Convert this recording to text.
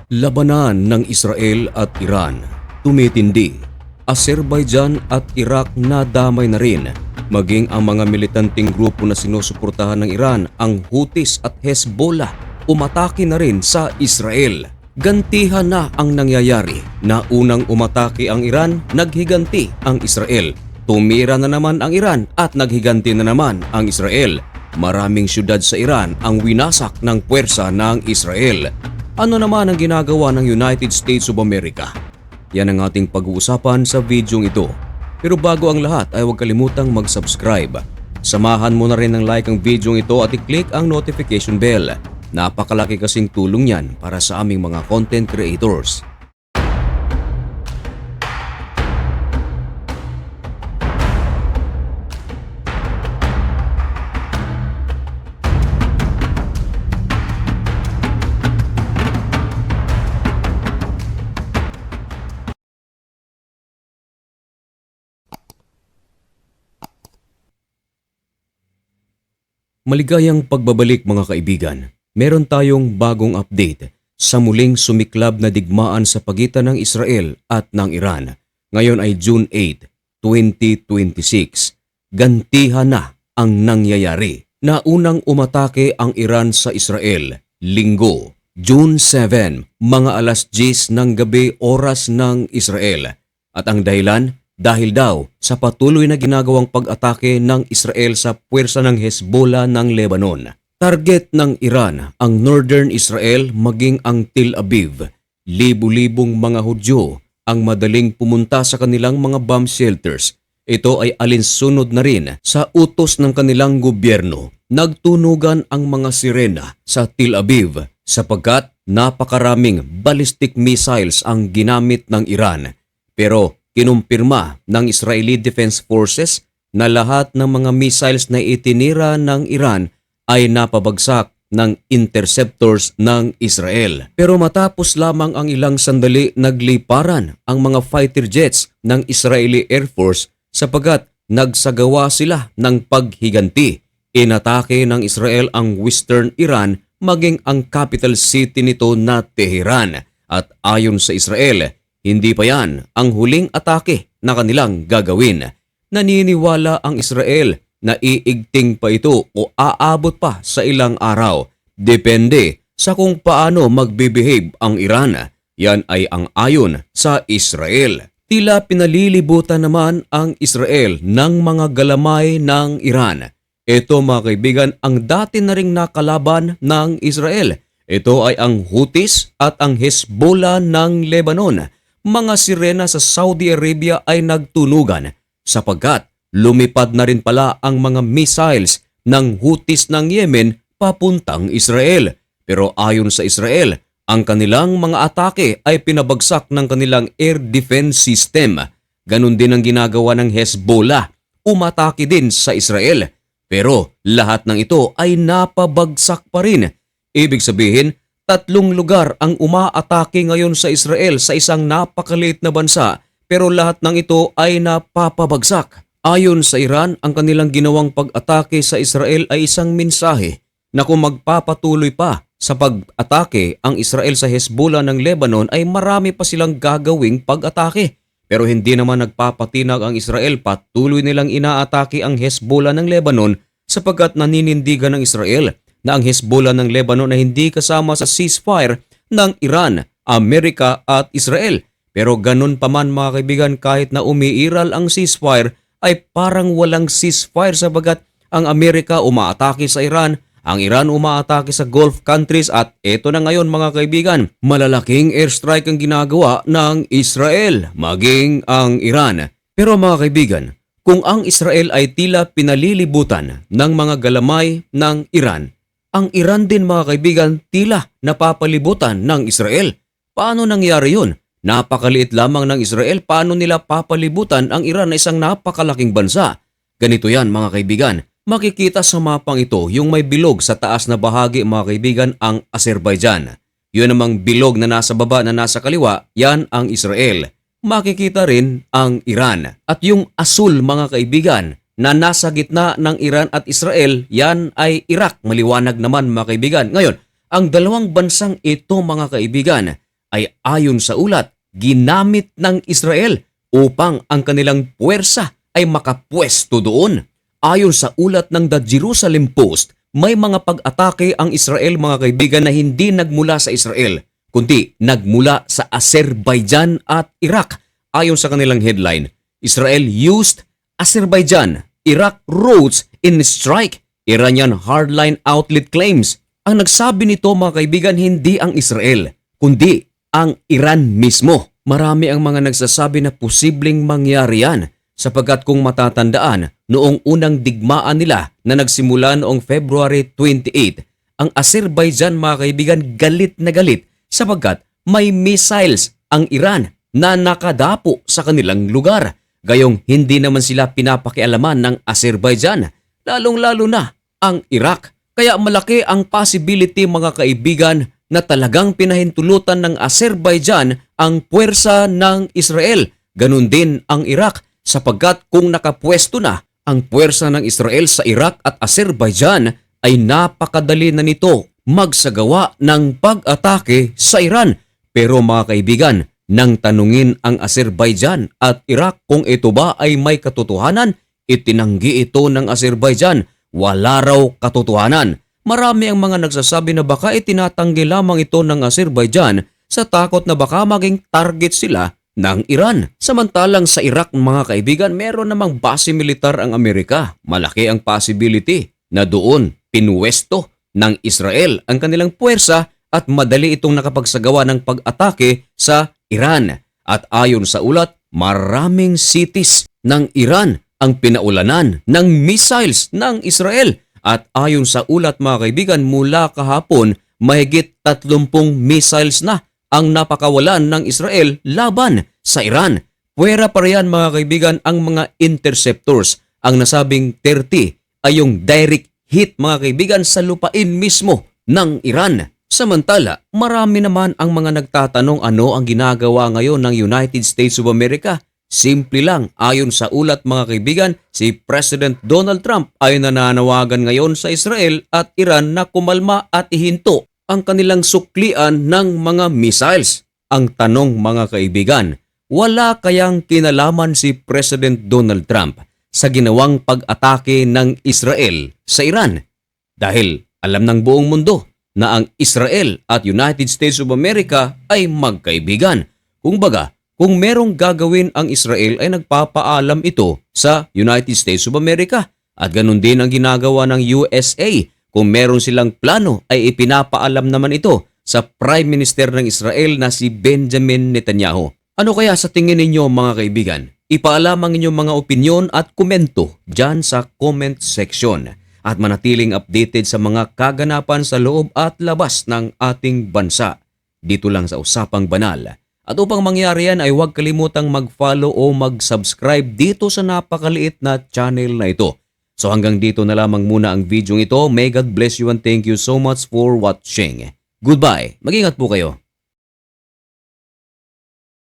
Labanan ng Israel at Iran tumitindi. Azerbaijan at Iraq nadamay na rin. Maging ang mga militanteng grupo na sinusuportahan ng Iran, ang Houthis at Hezbollah, umatake na rin sa Israel. Gantihan na ang nangyayari. Na unang umatake ang Iran, naghiganti ang Israel. Tumira na naman ang Iran at naghiganti na naman ang Israel. Maraming syudad sa Iran ang winasak ng puwersa ng Israel. Ano naman ang ginagawa ng United States of America? Yan ang ating pag-uusapan sa videong ito. Pero bago ang lahat ay huwag kalimutang mag-subscribe. Samahan mo na rin ng like ang videong ito at i-click ang notification bell. Napakalaki kasing tulong yan para sa aming mga content creators. Maligayang pagbabalik mga kaibigan. Meron tayong bagong update sa muling sumiklab na digmaan sa pagitan ng Israel at ng Iran. Ngayon ay June 8, 2026. Gantihan na ang nangyayari. Naunang umatake ang Iran sa Israel, Linggo, June 7, mga alas 10 ng gabi oras ng Israel. At ang dahilan? Dahil daw sa patuloy na ginagawang pag-atake ng Israel sa puwersa ng Hezbollah ng Lebanon. Target ng Iran ang Northern Israel maging ang Tel Aviv. Libu-libong mga Hudyo ang madaling pumunta sa kanilang mga bomb shelters. Ito ay alinsunod na rin sa utos ng kanilang gobyerno. Nagtunugan ang mga sirena sa Tel Aviv sapagkat napakaraming ballistic missiles ang ginamit ng Iran. Pero kinumpirma ng Israeli Defense Forces na lahat ng mga missiles na itinira ng Iran ay napabagsak ng interceptors ng Israel. Pero matapos lamang ang ilang sandali, nagliparan ang mga fighter jets ng Israeli Air Force sapagkat nagsagawa sila ng paghiganti. Inatake ng Israel ang Western Iran maging ang capital city nito na Tehran. At ayon sa Israel, hindi pa yan ang huling atake na kanilang gagawin. Naniniwala ang Israel na iigting pa ito o aabot pa sa ilang araw. Depende sa kung paano magbibehave ang Iran. Yan ay ang ayon sa Israel. Tila pinalilibutan naman ang Israel ng mga galamay ng Iran. Ito mga kaibigan ang dati na ring nakalaban ng Israel. Ito ay ang Houthis at ang Hezbollah ng Lebanon. Mga sirena sa Saudi Arabia ay nagtunugan sapagkat lumipad na rin pala ang mga missiles ng Houthis ng Yemen papuntang Israel. Pero ayon sa Israel, ang kanilang mga atake ay pinabagsak ng kanilang air defense system. Ganon din ang ginagawa ng Hezbollah. Umatake din sa Israel. Pero lahat ng ito ay napabagsak pa rin. Ibig sabihin, 3 lugar ang umaatake ngayon sa Israel sa isang napakaliit na bansa, pero lahat ng ito ay napapabagsak. Ayon sa Iran, ang kanilang ginawang pag-atake sa Israel ay isang mensahe na kung magpapatuloy pa sa pag-atake ang Israel sa Hezbollah ng Lebanon ay marami pa silang gagawing pag-atake. Pero hindi naman nagpapatinag ang Israel, patuloy nilang inaatake ang Hezbollah ng Lebanon sapagkat naninindigan ng Israel na ang Hezbollah ng Lebanon ay hindi kasama sa ceasefire ng Iran, Amerika at Israel. Pero ganun pa man mga kaibigan, kahit na umiiral ang ceasefire ay parang walang ceasefire sapagkat ang Amerika umaatake sa Iran, ang Iran umaatake sa Gulf countries at eto na ngayon mga kaibigan, malalaking airstrike ang ginagawa ng Israel maging ang Iran. Pero mga kaibigan, kung ang Israel ay tila pinalilibutan ng mga galamay ng Iran, ang Iran din mga kaibigan tila napapalibutan ng Israel. Paano nangyari yun? Napakaliit lamang ng Israel, paano nila papalibutan ang Iran na isang napakalaking bansa? Ganito yan mga kaibigan, makikita sa mapang ito yung may bilog sa taas na bahagi mga kaibigan ang Azerbaijan. Yun namang bilog na nasa baba na nasa kaliwa, yan ang Israel. Makikita rin ang Iran. At yung asul mga kaibigan, na nasa gitna ng Iran at Israel, yan ay Iraq. Maliwanag naman mga kaibigan. Ngayon, ang dalawang bansang ito mga kaibigan ay ayon sa ulat, ginamit ng Israel upang ang kanilang puwersa ay makapwesto doon. Ayon sa ulat ng The Jerusalem Post, may mga pag-atake ang Israel mga kaibigan na hindi nagmula sa Israel, kundi nagmula sa Azerbaijan at Iraq. Ayon sa kanilang headline, Israel used Azerbaijan, Iraq roads in strike, Iranian hardline outlet claims. Ang nagsabi nito mga kaibigan hindi ang Israel, kundi ang Iran mismo. Marami ang mga nagsasabi na posibleng mangyari yan sapagkat kung matatandaan noong unang digmaan nila na nagsimula noong February 28, ang Azerbaijan mga kaibigan galit na galit sapagkat may missiles ang Iran na nakadapo sa kanilang lugar. Gayong hindi naman sila pinapakialaman ng Azerbaijan, lalong-lalo na ang Iraq. Kaya malaki ang possibility mga kaibigan na talagang pinahintulutan ng Azerbaijan ang puwersa ng Israel. Ganun din ang Iraq sapagkat kung nakapwesto na ang puwersa ng Israel sa Iraq at Azerbaijan ay napakadali na nito magsagawa ng pag-atake sa Iran. Pero mga kaibigan, nang tanungin ang Azerbaijan at Iraq kung ito ba ay may katotohanan, itinanggi ito ng Azerbaijan. Wala raw katotohanan. Marami ang mga nagsasabi na baka itinatanggi lamang ito ng Azerbaijan sa takot na baka maging target sila ng Iran. Samantalang sa Iraq mga kaibigan, meron namang base militar ang Amerika. Malaki ang possibility na doon pinwesto ng Israel ang kanilang puwersa at madali itong nakapagsagawa ng pag-atake sa Iran. At ayon sa ulat, maraming cities ng Iran ang pinaulanan ng missiles ng Israel. At ayon sa ulat mga kaibigan, mula kahapon, mahigit 30 missiles na ang napakawalan ng Israel laban sa Iran. Puwera pa riyan mga kaibigan ang mga interceptors. Ang nasabing 30 ay yung direct hit mga kaibigan sa lupain mismo ng Iran. Samantala, marami naman ang mga nagtatanong ano ang ginagawa ngayon ng United States of America. Simple lang, ayon sa ulat mga kaibigan, si President Donald Trump ay nananawagan ngayon sa Israel at Iran na kumalma at ihinto ang kanilang suklian ng mga missiles. Ang tanong mga kaibigan, wala kayang kinalaman si President Donald Trump sa ginawang pag-atake ng Israel sa Iran? Dahil alam ng buong mundo na ang Israel at United States of America ay magkaibigan. Kumbaga, kung merong gagawin ang Israel ay nagpapaalam ito sa United States of America. At ganun din ang ginagawa ng USA. Kung meron silang plano ay ipinapaalam naman ito sa Prime Minister ng Israel na si Benjamin Netanyahu. Ano kaya sa tingin ninyo mga kaibigan? Ipaalam ang inyong mga opinyon at komento dyan sa comment section. At manatiling updated sa mga kaganapan sa loob at labas ng ating bansa. Dito lang sa Usapang Banal. At upang mangyari yan ay huwag kalimutang mag-follow o mag-subscribe dito sa napakaliit na channel na ito. So hanggang dito na lamang muna ang video ito. May God bless you and thank you so much for watching. Goodbye. Mag-ingat po kayo.